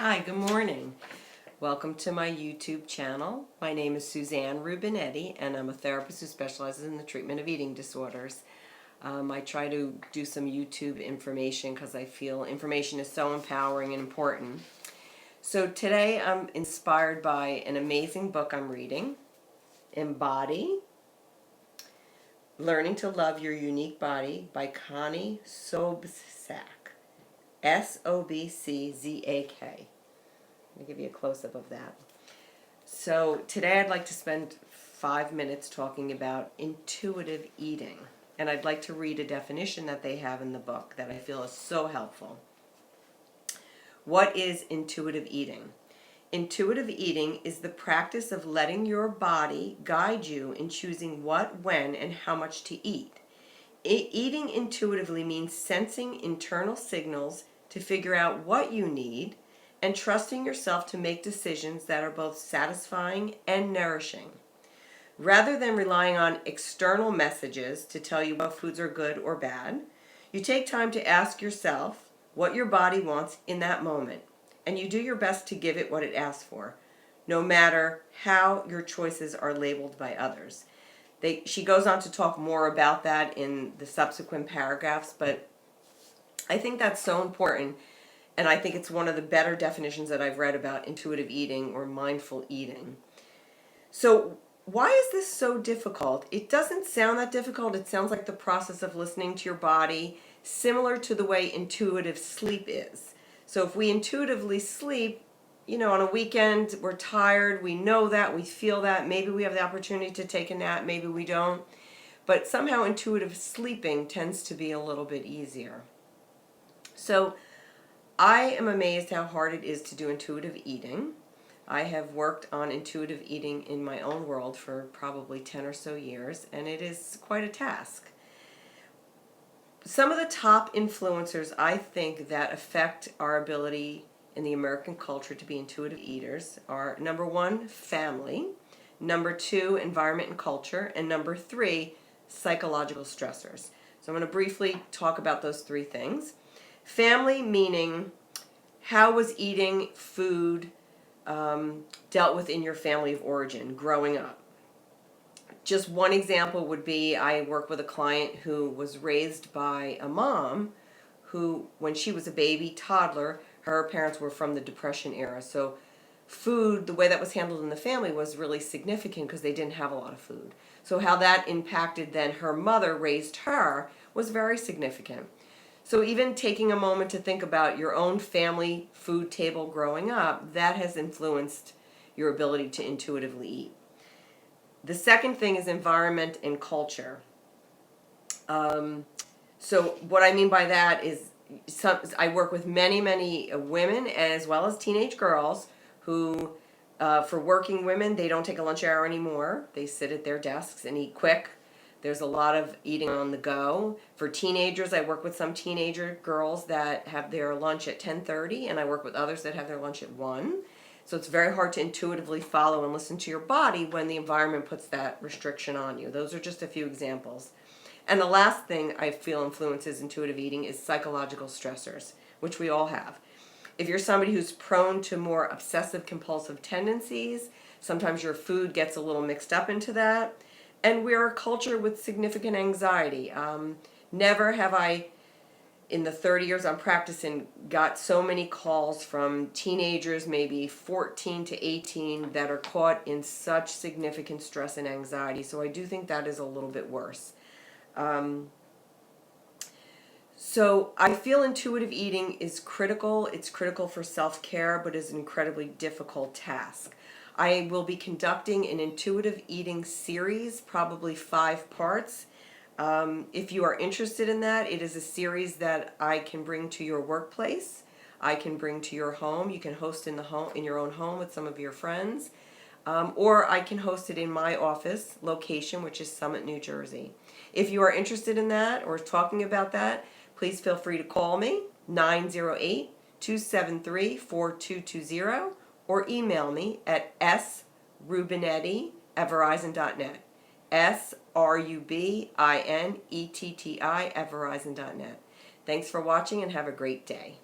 Hi, good morning. Welcome to my YouTube channel. My name is Suzanne Rubinetti, and I'm a therapist who specializes in the treatment of eating disorders. I try to do some YouTube information because I feel information is so empowering and important. So today I'm inspired by an amazing book I'm reading, Embody, Learning to Love Your Unique Body by Connie Sobczak, Sobczak. Let me give you a close-up of that. So today I'd like to spend 5 minutes talking about intuitive eating. And I'd like to read a definition that they have in the book that I feel is so helpful. What is intuitive eating? Intuitive eating is the practice of letting your body guide you in choosing what, when, and how much to eat. Eating intuitively means sensing internal signals to figure out what you need and trusting yourself to make decisions that are both satisfying and nourishing. Rather than relying on external messages to tell you what foods are good or bad, you take time to ask yourself what your body wants in that moment, and you do your best to give it what it asks for, no matter how your choices are labeled by others. She goes on to talk more about that in the subsequent paragraphs, but I think that's so important. And I think it's one of the better definitions that I've read about intuitive eating or mindful eating. So why is this so difficult? It doesn't sound that difficult. It sounds like the process of listening to your body, similar to the way intuitive sleep is. So if we intuitively sleep, on a weekend, we're tired, we know that, we feel that, maybe we have the opportunity to take a nap, maybe we don't. But somehow intuitive sleeping tends to be a little bit easier. So I am amazed how hard it is to do intuitive eating. I have worked on intuitive eating in my own world for probably 10 or so years, and it is quite a task. Some of the top influencers I think that affect our ability in the American culture to be intuitive eaters are number 1, family, number 2, environment and culture, and number 3, psychological stressors. So I'm going to briefly talk about those 3 things. Family meaning how was eating food dealt with in your family of origin growing up. Just one example would be I work with a client who was raised by a mom who, when she was a baby toddler, her parents were from the Depression era. So food, the way that was handled in the family was really significant because they didn't have a lot of food. So how that impacted then her mother raised her was very significant. So even taking a moment to think about your own family food table growing up, that has influenced your ability to intuitively eat. The second thing is environment and culture. So what I mean by that is I work with many women as well as teenage girls who, for working women, they don't take a lunch hour anymore. They sit at their desks and eat quick. There's a lot of eating on the go. For teenagers, I work with some teenager girls that have their lunch at 10:30, and I work with others that have their lunch at 1. So it's very hard to intuitively follow and listen to your body when the environment puts that restriction on you. Those are just a few examples. And the last thing I feel influences intuitive eating is psychological stressors, which we all have. If you're somebody who's prone to more obsessive compulsive tendencies, sometimes your food gets a little mixed up into that. And we're a culture with significant anxiety. Never have I, in the 30 years I'm practicing, got so many calls from teenagers, maybe 14 to 18, that are caught in such significant stress and anxiety. So I do think that is a little bit worse. So I feel intuitive eating is critical. It's critical for self-care, but is an incredibly difficult task. I will be conducting an intuitive eating series, probably 5 parts. If you are interested in that, it is a series that I can bring to your workplace. I can bring to your home. You can host in your own home with some of your friends. Or I can host it in my office location, which is Summit, New Jersey. If you are interested in that or talking about that, please feel free to call me, 908-273-4220, or email me at srubinetti@verizon.net. SRUBINETTI@verizon.net. Thanks for watching and have a great day.